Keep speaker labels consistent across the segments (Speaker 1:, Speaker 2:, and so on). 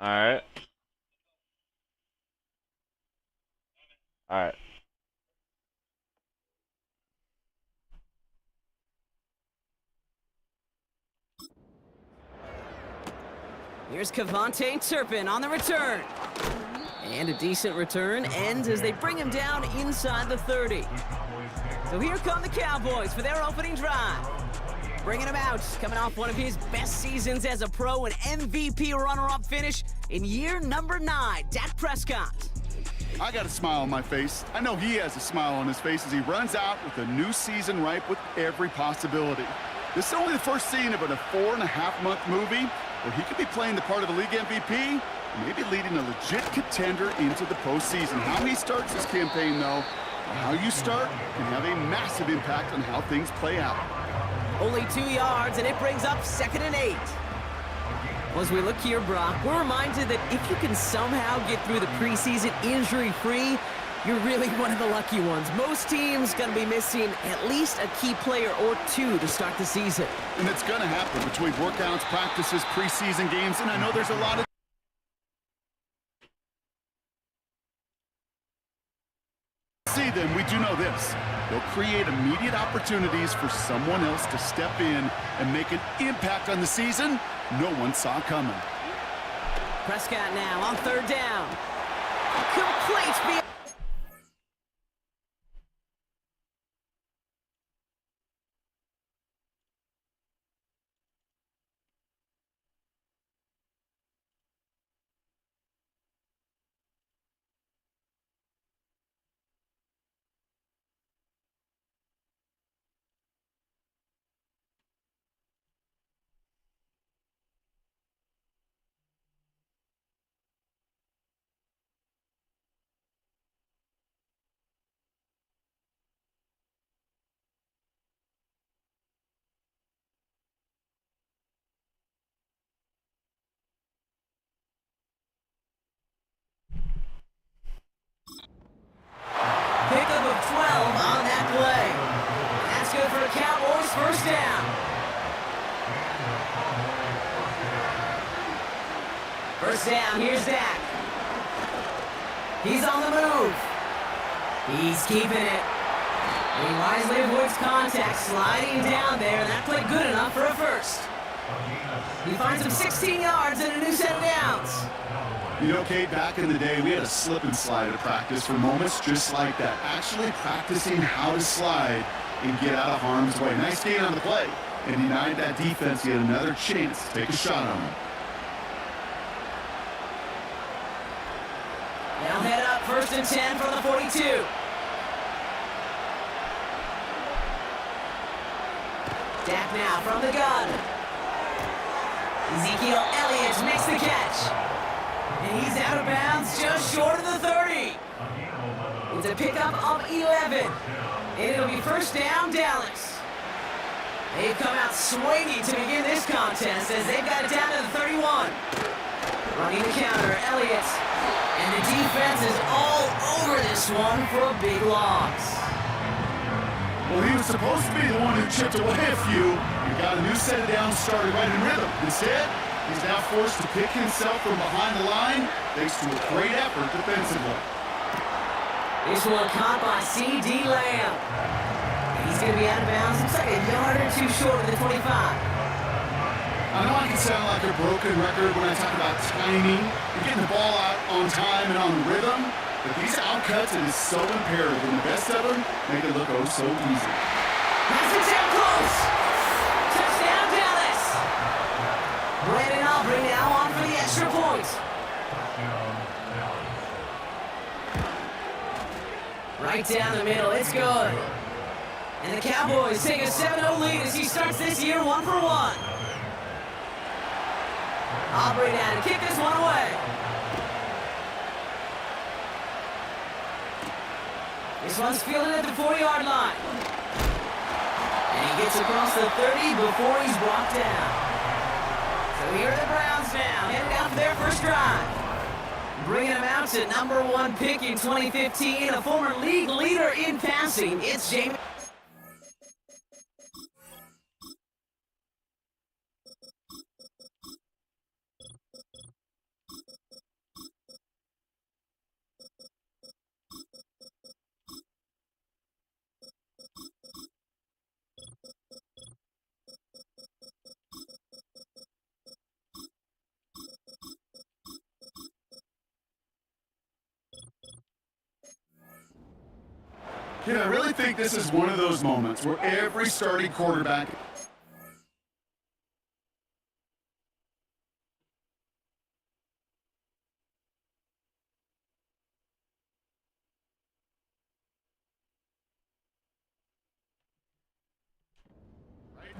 Speaker 1: All right. All right.
Speaker 2: Here's Cavante Turpin on the return. And a decent return ends as they bring him down inside the 30. So here come the Cowboys for their opening drive. Bringing him out, coming off one of his best seasons as a pro, an MVP runner-up finish in year number 9, Dak Prescott.
Speaker 3: I got a smile on my face. I know he has a smile on his face as he runs out with a new season ripe with every possibility. This is only the first scene of a 4.5-month movie where he could be playing the part of the league MVP and maybe leading a legit contender into the postseason. How he starts his campaign, though, or how you start, can have a massive impact on how things play out.
Speaker 2: Only 2 yards, and it brings up 2nd and 8. Well, as we look here, Brock, we're reminded that if you can somehow get through the preseason injury-free, you're really one of the lucky ones. Most teams going to be missing at least a key player or two to start the season.
Speaker 3: And it's going to happen between workouts, practices, preseason games, and I know there's a lot of see them, we do know this. They'll create immediate opportunities for someone else to step in and make an impact on the season no one saw coming.
Speaker 2: Prescott now on 3rd down. Complete beyond. Pickup of 12 on that play. That's good for the Cowboys. 1st down. 1st down, here's Dak. He's on the move. He's keeping it. He wisely avoids contact, sliding down there, and that played good enough for a 1st. He finds him 16 yards and a new set of downs.
Speaker 3: You know, Kate, back in the day, we had a slip and slide at practice for moments just like that. Actually practicing how to slide and get out of harm's way. Nice gain on the play. And denied that defense yet another chance to take a shot on him.
Speaker 2: Now head up, 1st and 10 from the 42. Dak now from the gun. Ezekiel Elliott makes the catch. And he's out of bounds just short of the 30. It's a pickup of 11. And it'll be 1st down, Dallas. They've come out swinging to begin this contest as they've got it down to the 31. Running the counter, Elliott. And the defense is all over this one for a big loss.
Speaker 3: Well, he was supposed to be the one who chipped away a few and got a new set of downs started right in rhythm. Instead, he's now forced to pick himself from behind the line thanks to a great effort defensively.
Speaker 2: This one caught by C.D. Lamb. He's going to be out of bounds. Looks like a yard or two short of the 25.
Speaker 3: I know I can sound like a broken record when I talk about timing and getting the ball out on time and on rhythm, but these outcuts is so imperative, and the best of them make it look oh so easy.
Speaker 2: That's it down close. Touchdown, Dallas. Brandon Aubrey now on for the extra point. Right down the middle, it's good. And the Cowboys take a 7-0 lead as he starts this year 1 for 1. Aubrey now to kick this one away. This one's fielded at the 4-yard line. And he gets across the 30 before he's brought down. So here are the Browns now, headed out for their 1st drive. Bringing him out to number 1 pick in 2015, a former league leader in passing. It's James.
Speaker 3: Yeah, I really think this is one of those moments where every starting quarterback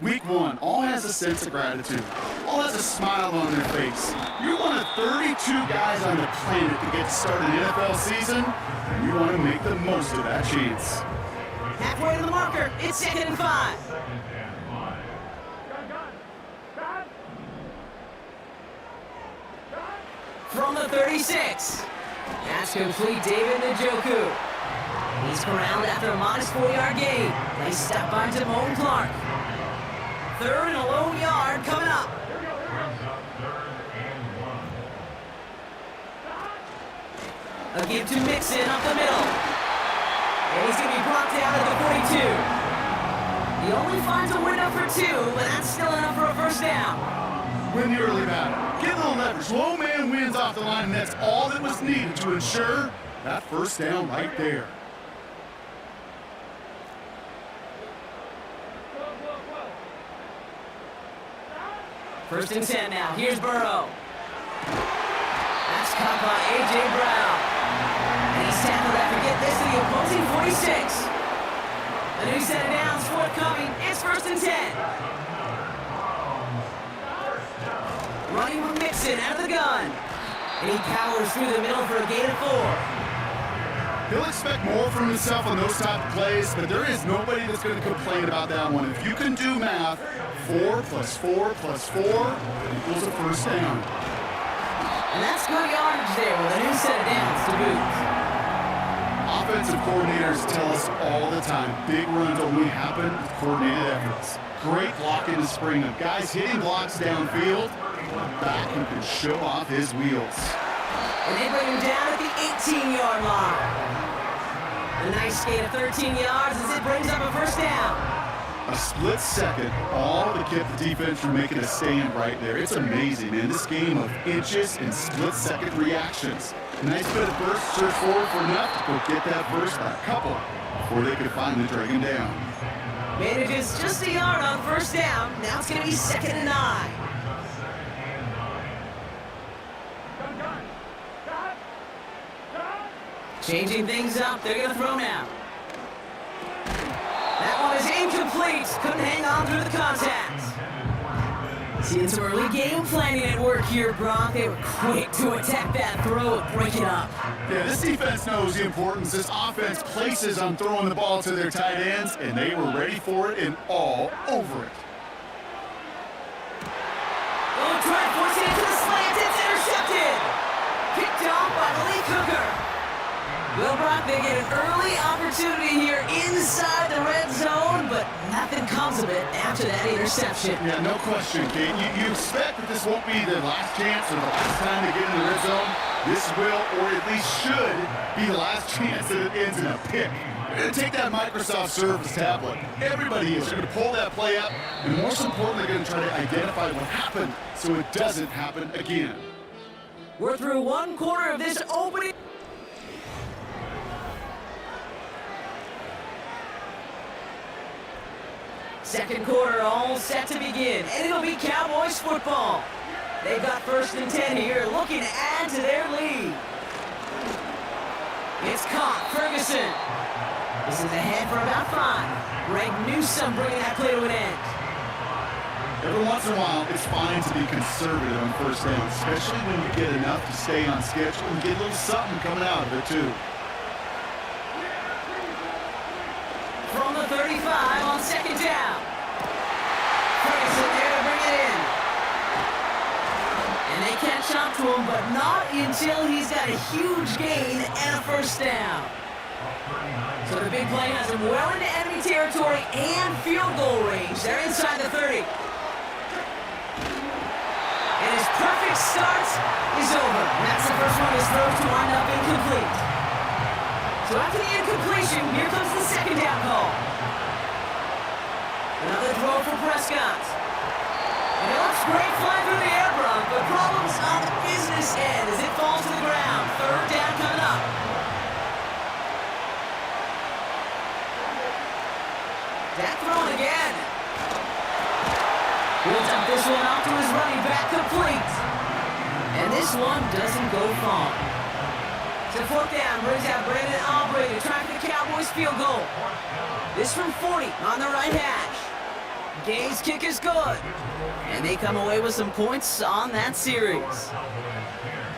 Speaker 3: Week 1, all has a sense of gratitude. All has a smile on their face. You're one of 32 guys on the planet to get to start an NFL season, and you want to make the most of that chance.
Speaker 2: Halfway to the marker, it's 2nd and 5. From the 36. That's complete, David Njoku. He's corralled after a modest 4-yard gain. Nice step by Damone Clark. 3rd and a lone yard coming up. A give to Mixon up the middle. And he's going to be blocked out at the 42. He only finds a window for 2, but that's still enough for a first down.
Speaker 3: Win the early battle. Get a little leverage. Low man wins off the line, and that's all that was needed to ensure that first down right there.
Speaker 2: First and 10 now. Here's Burrow. That's caught by A.J. Brown. And he's tackled after, get this, to the opposing 46. A new set of downs forthcoming. It's 1st and 10. Running with Mixon out of the gun. And he powers through the middle for a gain of 4.
Speaker 3: He'll expect more from himself on those type of plays, but there is nobody that's going to complain about that one. If you can do math, 4 plus 4 plus 4 equals a first down.
Speaker 2: And that's good yardage there with a new set of downs to boot.
Speaker 3: Offensive coordinators tell us all the time, big runs only happen with coordinated efforts. Great blocking to spring of guys hitting blocks downfield, back who can show off his wheels.
Speaker 2: And they bring him down at the 18-yard line. A nice gain of 13 yards as it brings up a first down.
Speaker 3: A split second, all to keep the defense from making a stand right there. It's amazing, man. This game of inches and split-second reactions. Nice bit of burst, search forward for enough to go get that first, a couple, before they could finally drag him down.
Speaker 2: Manages just a yard on first down. Now it's going to be 2nd and 9. Changing things up, they're going to throw now. That one is incomplete. Couldn't hang on through the contact. Seeing some early game planning at work here, Brock. They were quick to attack that throw and break it up.
Speaker 3: Yeah, this defense knows the importance this offense places on throwing the ball to their tight ends, and they were ready for it and all over it.
Speaker 2: Oh, try forcing it to the slant. It's intercepted. Picked off by Malik Hooker. Well, Brock, they get an early opportunity here inside the red zone, but nothing comes of it after that interception.
Speaker 3: Yeah, no question, Kate. You expect that this won't be their last chance or the last time to get in the red zone. This will, or at least should, be the last chance that it ends in a pick. They're going to take that Microsoft Surface tablet. Everybody is. They're going to pull that play up, and most importantly, they're going to try to identify what happened so it doesn't happen again.
Speaker 2: We're through one quarter of this opening. Second quarter all set to begin, and it'll be Cowboys football. They've got 1st and 10 here, looking to add to their lead. It's caught, Ferguson. This is ahead for about 5. Greg Newsome bringing that play to an end.
Speaker 3: Every once in a while, it's fine to be conservative on first down, especially when you get enough to stay on schedule and get a little something coming out of it, too.
Speaker 2: From the 35 on 2nd down. Ferguson there to bring it in. And they catch up to him, but not until he's got a huge gain and a first down. So the big play has him well into enemy territory and field goal range. They're inside the 30. And his perfect start is over. And that's the first one of his throws to wind up incomplete. So after the incompletion, here comes the 2nd down call. Another throw for Prescott. And it looks great flying through the air, Brock, but problems on the business end as it falls to the ground. 3rd down coming up. this one doesn't go far. So fourth down brings out Brandon Aubrey to try for the Cowboys field goal. This from 40 on the right hash. Gay's kick is good. And they come away with some points on that series.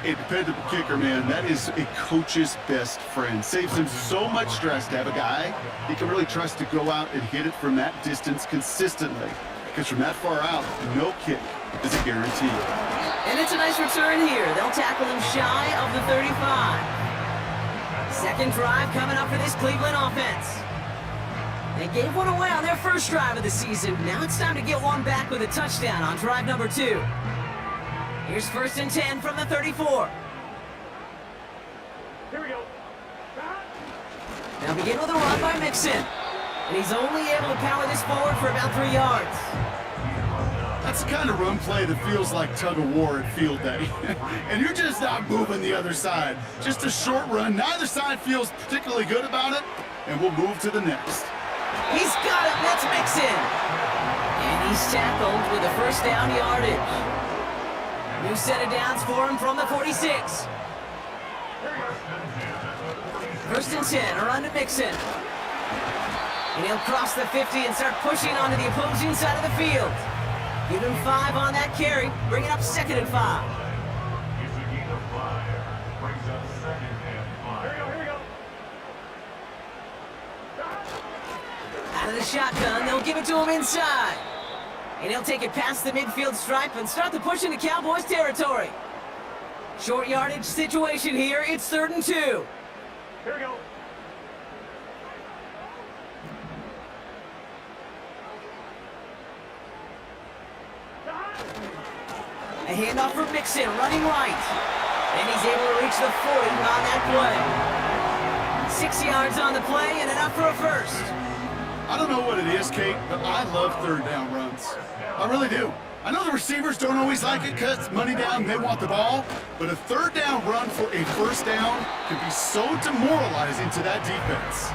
Speaker 3: A dependable kicker, man, that is a coach's best friend. Saves him so much stress to have a guy he can really trust to go out and hit it from that distance consistently. Because from that far out, no kick is a guarantee.
Speaker 2: And it's a nice return here. They'll tackle him shy of the 35. Second drive coming up for this Cleveland offense. They gave one away on their first drive of the season. Now it's time to get one back with a touchdown on drive number 2. Here's 1st and 10 from the 34.
Speaker 4: Here we go.
Speaker 2: Now begin with a run by Mixon. And he's only able to power this forward for about 3 yards.
Speaker 3: That's the kind of run play that feels like tug of war at field day. And you're just not moving the other side. Just a short run. Neither side feels particularly good about it. And we'll move to the next.
Speaker 2: He's got it. That's Mixon. And he's tackled with a first down yardage. New set of downs for him from the 46. 1st and 10, a run to Mixon. And he'll cross the 50 and start pushing onto the opposing side of the field. Give him 5 on that carry, bring it up 2nd and 5. Out of the shotgun, they'll give it to him inside. And he'll take it past the midfield stripe and start the push into Cowboys territory. Short yardage situation here. It's 3rd and 2.
Speaker 4: Here we go.
Speaker 2: A handoff from Mixon, running right. And he's able to reach the 40 on that play. 6 yards on the play and enough for a first.
Speaker 3: I don't know what it is, Kate, but I love third down runs. I really do. I know the receivers don't always like it because it's money down, they want the ball, but a third down run for a first down can be so demoralizing to that defense.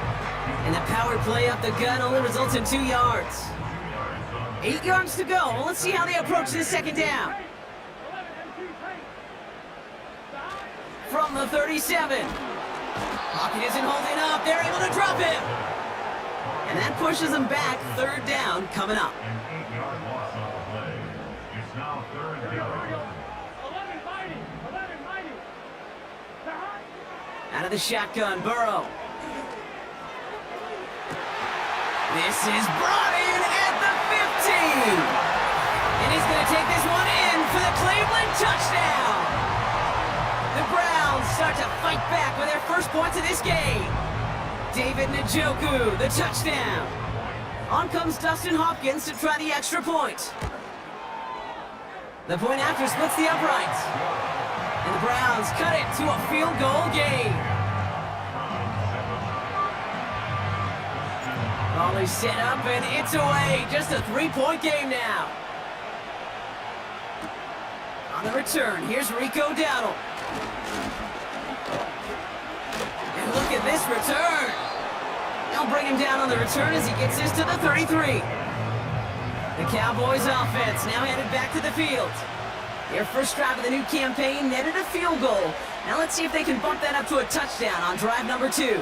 Speaker 2: And the power play up the gut only results in 2 yards. 8 yards to go. Well, let's see how they approach this second down. From the 37. Pocket isn't holding up. They're able to drop him. And that pushes them back. 3rd down coming up. Out of the shotgun, Burrow. This is brought in at the 15. And he's going to take this one in for the Cleveland touchdown. The Browns start to fight back with their first points of this game. David Njoku, the touchdown. On comes Dustin Hopkins to try the extra point. The point after splits the uprights. And the Browns cut it to a field goal game. Ball is set up and it's away. Just a 3-point game now. On the return, here's Rico Dowdle. And look at this return. They'll bring him down on the return as he gets this to the 33. The Cowboys offense now headed back to the field. Their first drive of the new campaign netted a field goal. Now let's see if they can bump that up to a touchdown on drive number 2.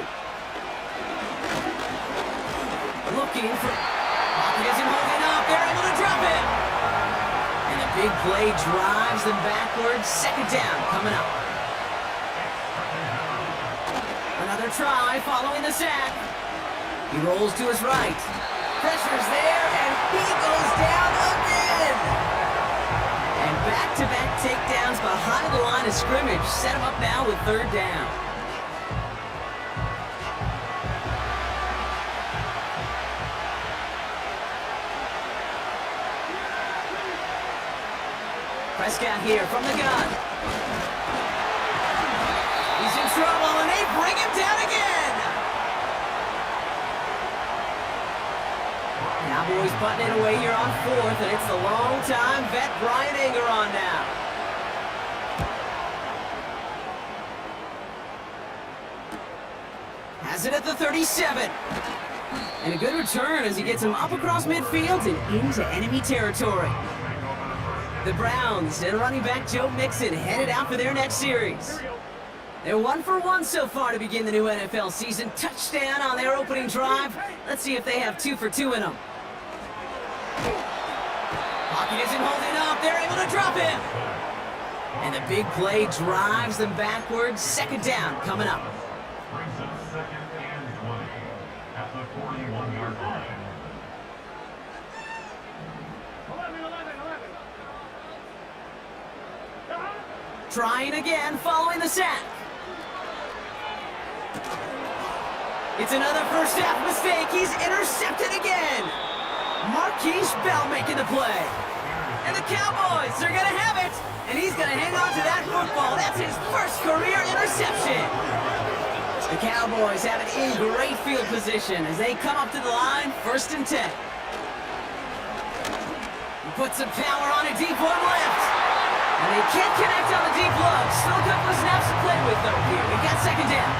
Speaker 2: Looking for... Pocket isn't holding up. They're able to drop it. And a big play drives them backwards. 2nd down coming up. Another try following the sack. He rolls to his right. Pressure's there, and he goes down again. And back-to-back takedowns behind the line of scrimmage set him up now with 3rd down. Prescott here from the gun. He's in trouble, and they bring him down again. Cowboys putting it away here on 4th, and it's the long-time vet Brian Anger on now. Has it at the 37. And a good return as he gets him up across midfield and into enemy territory. The Browns and running back Joe Mixon headed out for their next series. They're 1 for 1 so far to begin the new NFL season. Touchdown on their opening drive. Let's see if they have 2 for 2 in them. Pocket isn't holding up. They're able to drop him. And the big play drives them backwards. Second down coming up.
Speaker 4: Brings up second and 20 at the 41-yard line.
Speaker 2: Trying again, following the sack. It's another first half mistake. He's intercepted again. Marquise Bell making the play. And the Cowboys are going to have it. And he's going to hang on to that football. That's his first career interception. The Cowboys have it in great field position as they come up to the line, 1st and 10. He puts some power on a deep one left. And they can't connect on the deep look. Still a couple of snaps to play with, though, here. We got second down.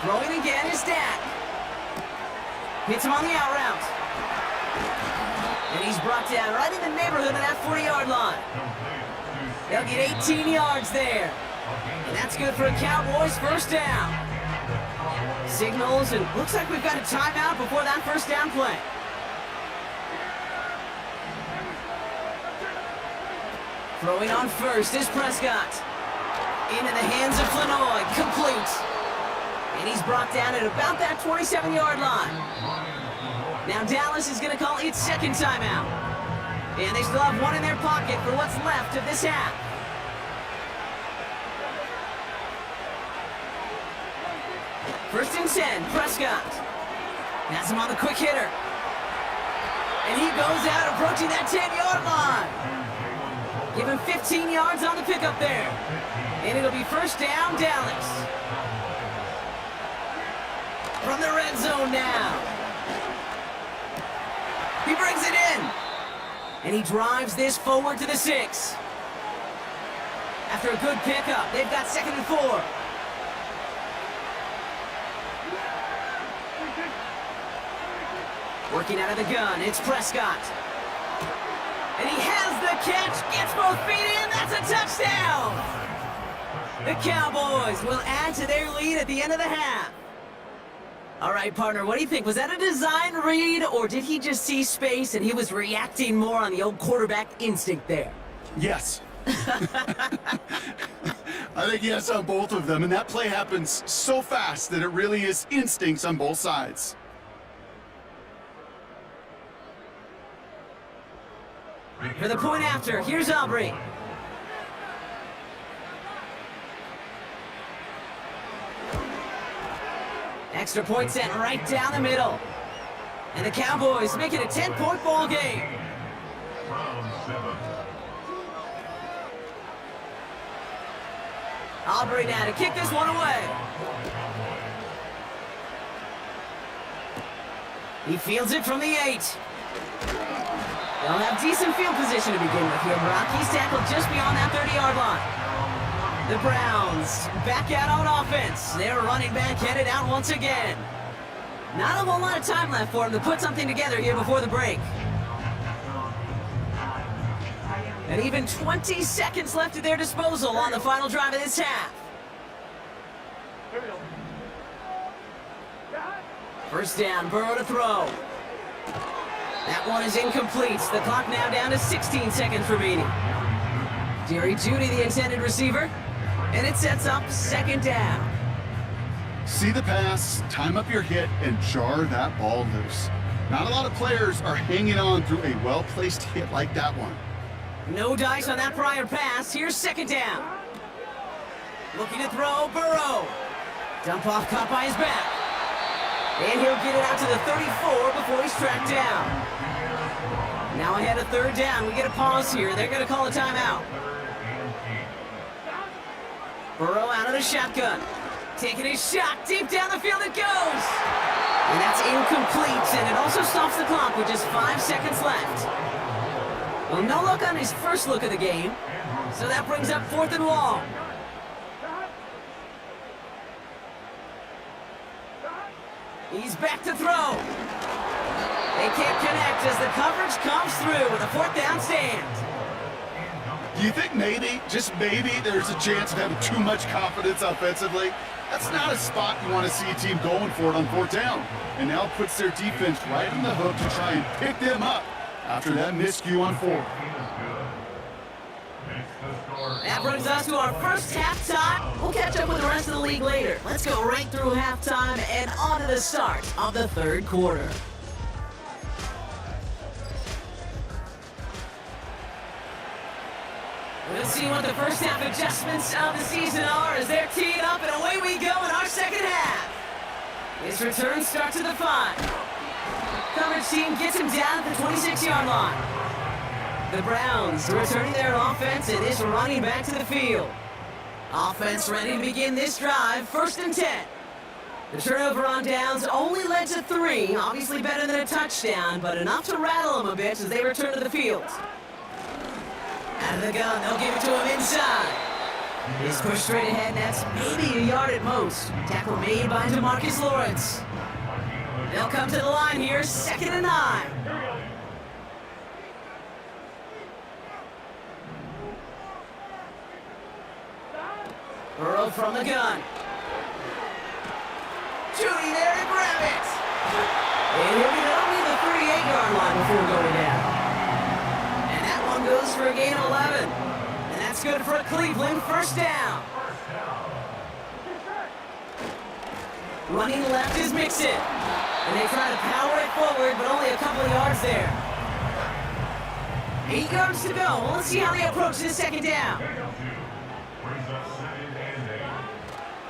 Speaker 2: Throwing again is Dak. Hits him on the out route. And he's brought down right in the neighborhood of that 40-yard line. They'll get 18 yards there. And that's good for a Cowboys first down. Signals, and looks like we've got a timeout before that first down play. Throwing on first is Prescott. Into the hands of Flanoy, complete. And he's brought down at about that 27-yard line. Now Dallas is going to call its second timeout. And they still have one in their pocket for what's left of this half. First and 10, Prescott. Has him on the quick hitter. And he goes out approaching that 10-yard line. Give him 15 yards on the pickup there. And it'll be first down, Dallas. From the red zone now. He brings it in. And he drives this forward to the 6. After a good pickup, they've got 2nd and 4. Working out of the gun, it's Prescott. And he has the catch, gets both feet in, that's a touchdown! The Cowboys will add to their lead at the end of the half. All right, partner, what do you think? Was that a design read, or did he just see space and he was reacting more on the old quarterback instinct there?
Speaker 3: Yes. I think yes on both of them, and that play happens so fast that it really is instincts on both sides.
Speaker 2: For the point after, here's Aubrey. Extra point set right down the middle. And the Cowboys make it a 10-point ball game. Aubrey now to kick this one away. He fields it from the 8. They'll have decent field position to begin with here, Brock. He's tackled just beyond that 30-yard line. The Browns back out on offense. Their running back headed out once again. Not a whole lot of time left for him to put something together here before the break. And even 20 seconds left at their disposal on the final drive of this half. First down, Burrow to throw. That one is incomplete. The clock now down to 16 seconds remaining. Jerry Jeudy, the intended receiver, and it sets up second down.
Speaker 3: See the pass, time up your hit, and jar that ball loose. Not a lot of players are hanging on through a well-placed hit like that one.
Speaker 2: No dice on that prior pass. Here's second down. Looking to throw, Burrow. Dump off caught by his back. And he'll get it out to the 34 before he's tracked down. Now ahead of third down. We get a pause here. They're going to call a timeout. Burrow out of the shotgun. Taking his shot. Deep down the field it goes. And that's incomplete. And it also stops the clock with just 5 seconds left. Well, no luck on his first look of the game. So that brings up 4th and long. He's back to throw. They can't connect as the coverage comes through with a 4th down stand.
Speaker 3: Do you think maybe, just maybe, there's a chance of having too much confidence offensively? That's not a spot you want to see a team going for it on 4th down. And now puts their defense right on the hook to try and pick them up after that miscue on 4th.
Speaker 2: That brings us to our first halftime. We'll catch up with the rest of the league later. Let's go right through halftime and on to the start of the 3rd quarter. We'll see what the first half adjustments of the season are as they're teed up, and away we go in our second half. This return starts at the 5. Coverage team gets him down at the 26-yard line. The Browns returning their offense and is running back to the field. Offense ready to begin this drive, 1st and 10. The turnover on downs only led to 3, obviously better than a touchdown, but enough to rattle them a bit as they return to the field. Out of the gun, they'll give it to him inside. He's pushed straight ahead, and that's maybe a yard at most. Tackle made by DeMarcus Lawrence. They'll come to the line here, 2nd and 9. Burrow from the gun. Judy there to grab it. And he'll be only the 38-yard line before going down. And that one goes for a gain of 11. And that's good for Cleveland, 1st down. Running left is Mixon. And they try to power it forward, but only a couple of yards there. 8 yards to go. Well, let's see how they approach this 2nd down.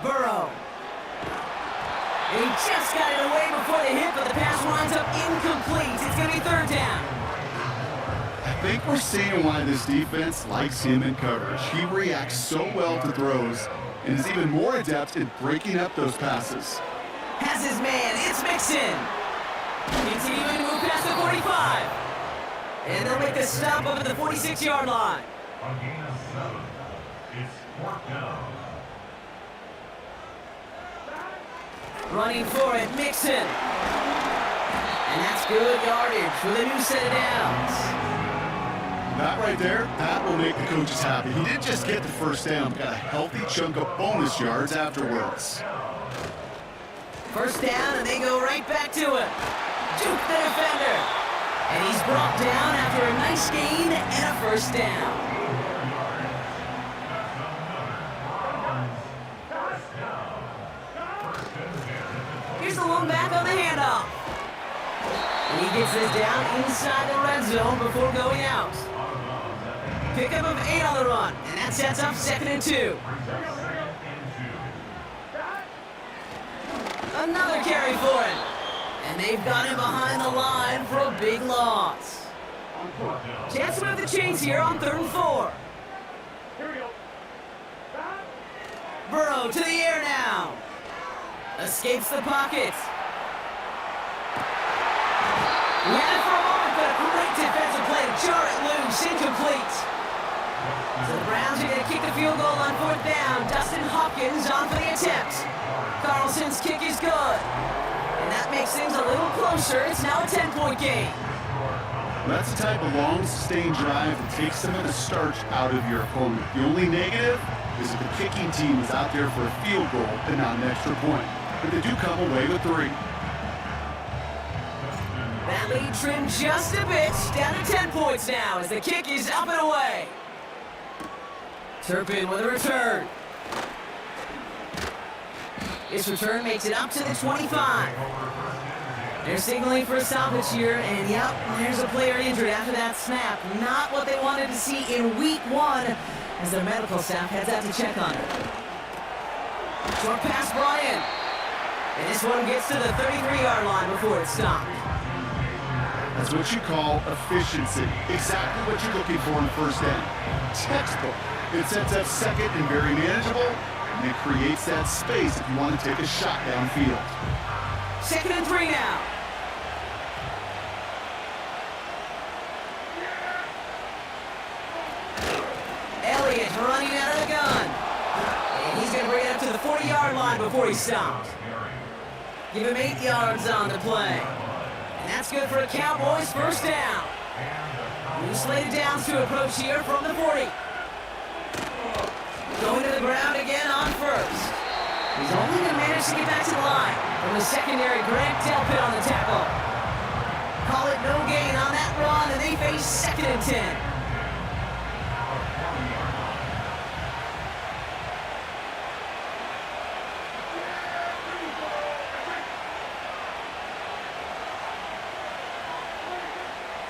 Speaker 2: Burrow. And he just got it away before the hit, but the pass winds up incomplete. It's going to be 3rd down.
Speaker 3: I think we're seeing why this defense likes him in coverage. He reacts so well to throws and is even more adept at breaking up those passes.
Speaker 2: Has his man. It's Mixon. Continuing to move past the 45. And they'll make the stop over the 46-yard line.
Speaker 4: On gain of 7, it's 4th down.
Speaker 2: Running for it, Mixon. And that's good yardage for the new set of downs.
Speaker 3: That right there, that will make the coaches happy. He didn't just get the 1st down, got a healthy chunk of bonus yards afterwards.
Speaker 2: 1st down, and they go right back to it. Duke the defender. And he's brought down after a nice gain and a 1st down. Here's the one back on the handoff. And he gets this down inside the red zone before going out. Pickup of 8 on the run, and that sets up 2nd and 2. Another carry for it. And they've got him behind the line for a big loss. Chance to move the chains here on 3rd and 4. Burrow to the air now. Escapes the pocket. We had it for a moment, but a great defensive play to jar it loose, incomplete. So the Browns are going to kick the field goal on 4th down. Dustin Hopkins on for the attempt. Carlson's kick is good. And that makes things a little closer. It's now a 10-point game.
Speaker 3: That's the type of long, sustained drive that takes some of the starch out of your opponent. The only negative is that the kicking team is out there for a field goal and not an extra point. But they do come away with 3.
Speaker 2: That lead trimmed just a bit, down to 10 points now as the kick is up and away. Turpin with a return. This return makes it up to the 25. They're signaling for a salvage here, and yep, there's a player injured after that snap. Not what they wanted to see in week 1 as the medical staff heads out to check on it. Short pass brought in. And this one gets to the 33-yard line before it's stopped.
Speaker 3: That's what you call efficiency. Exactly what you're looking for in the 1st down. Textbook. It sets up 2nd and very manageable, and it creates that space if you want to take a shot downfield.
Speaker 2: 2nd and 3 now. Elliott running out of the gun. And he's going to bring it up to the 40-yard line before he's stopped. Give him 8 yards on the play. And that's good for a Cowboys first down. New slated downs to approach here from the 40. Going to the ground again on first. He's only going to manage to get back to the line. From the secondary, Grant Delpit on the tackle. Call it no gain on that run, and they face 2nd and 10.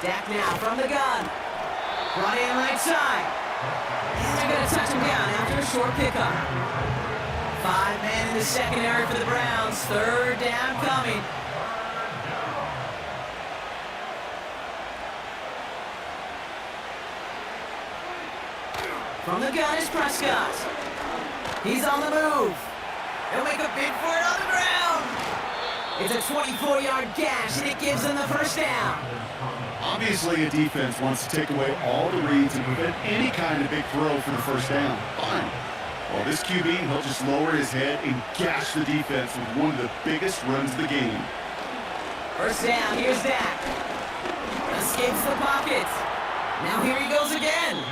Speaker 2: Dak now from the gun. Brought in right side. And they're going to touch him down after a short pickup. 5 men in the secondary for the Browns. 3rd down coming. From the gun is Prescott. He's on the move. He'll make a bid for it on the ground. It's a 24-yard gash, and it gives them the first down.
Speaker 3: Obviously, a defense wants to take away all the reads and prevent any kind of big throw for the first down. Fine. Well, this QB, he'll just lower his head and gash the defense with one of the biggest runs of the game.
Speaker 2: First down, here's Dak. Escapes the pocket. Now here he goes again.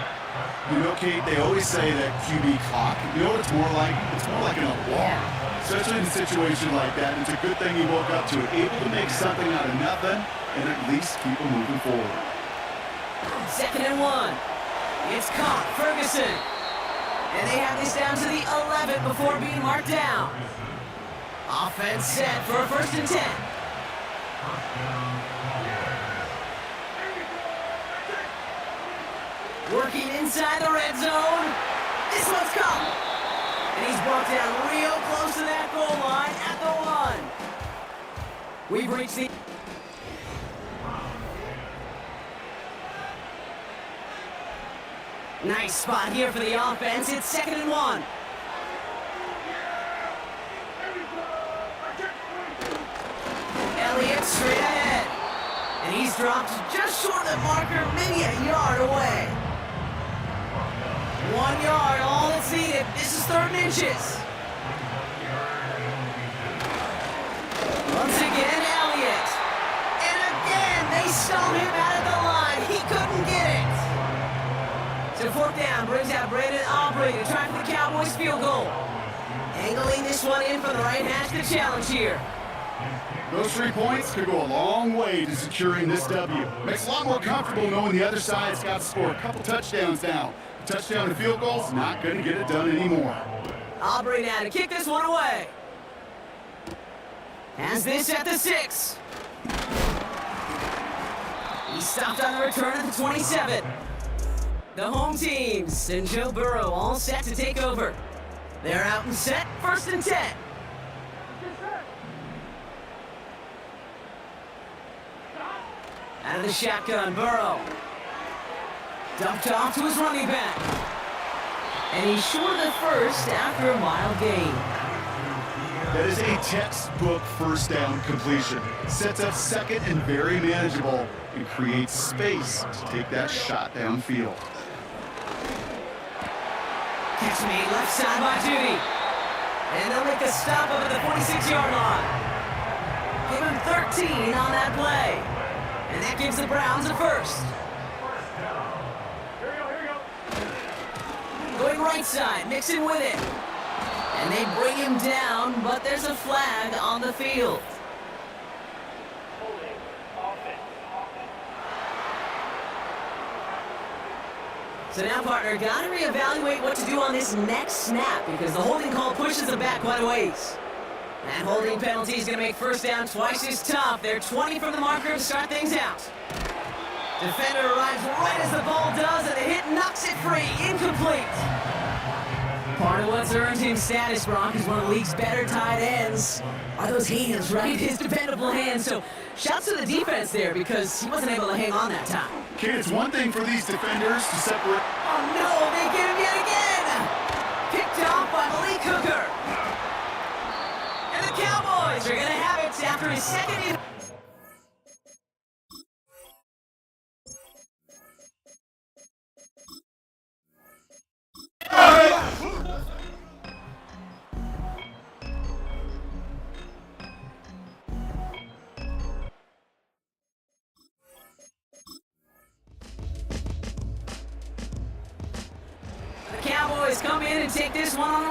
Speaker 3: You know, Kate, they always say that QB clock. You know what it's more like? It's more like an alarm. Especially in a situation like that. It's a good thing he woke up to it. Able to make something out of nothing and at least keep him moving forward.
Speaker 2: 2nd and 1. It's caught, Ferguson. And they have this down to the 11 before being marked down. Offense set for a 1st and 10. Working inside the red zone. This one's caught. And he's brought down real close to that goal line at the 1. We've reached the... Nice spot here for the offense. It's 2nd and 1. Elliott straight ahead. And he's dropped just short of the marker, maybe a yard away. 1 yard, all that's needed. This is 3rd and inches. Once again, Elliott. And again, they stole him out of the line. He couldn't get it. So 4th down brings out Brandon Aubrey to try for the Cowboys field goal. Angling this one in from the right hash, the challenge here.
Speaker 3: Those 3 points could go a long way to securing this W. Makes it a lot more comfortable knowing the other side's got to score a couple touchdowns now. A touchdown and field goal's not going to get it done anymore.
Speaker 2: Aubrey now to kick this one away. Has this at the 6. He stopped on the return at the 27. The home teams and Joe Burrow all set to take over. They're out and set, 1st and 10. Out of the shotgun, Burrow. Dumped off to his running back. And he's short of the first after a mile gain.
Speaker 3: That is a textbook first down completion. Sets up 2nd and very manageable and creates space to take that shot downfield.
Speaker 2: Catch me left side by Judy. And they'll make a stop up at the 46-yard line. Give him 13 on that play. And that gives the Browns a first. Going right side, mixing with it. And they bring him down, but there's a flag on the field. So now, partner, got to reevaluate what to do on this next snap because the holding call pushes them back quite a ways. That holding penalty is going to make first down twice as tough. They're 20 from the marker to start things out. Defender arrives right as the ball does, and the hit knocks it free. Incomplete. Part of what's earned him status, Brock, is one of the league's better tight ends. Are those hands, right? His dependable hands. So shouts to the defense there because he wasn't able to hang on that time.
Speaker 3: Kid, it's one thing for these defenders to separate.
Speaker 2: Oh, no, they get him yet again. Picked off by Malik Hooker. And the Cowboys are going to have it after his second. Cowboys come in and take this one on the road.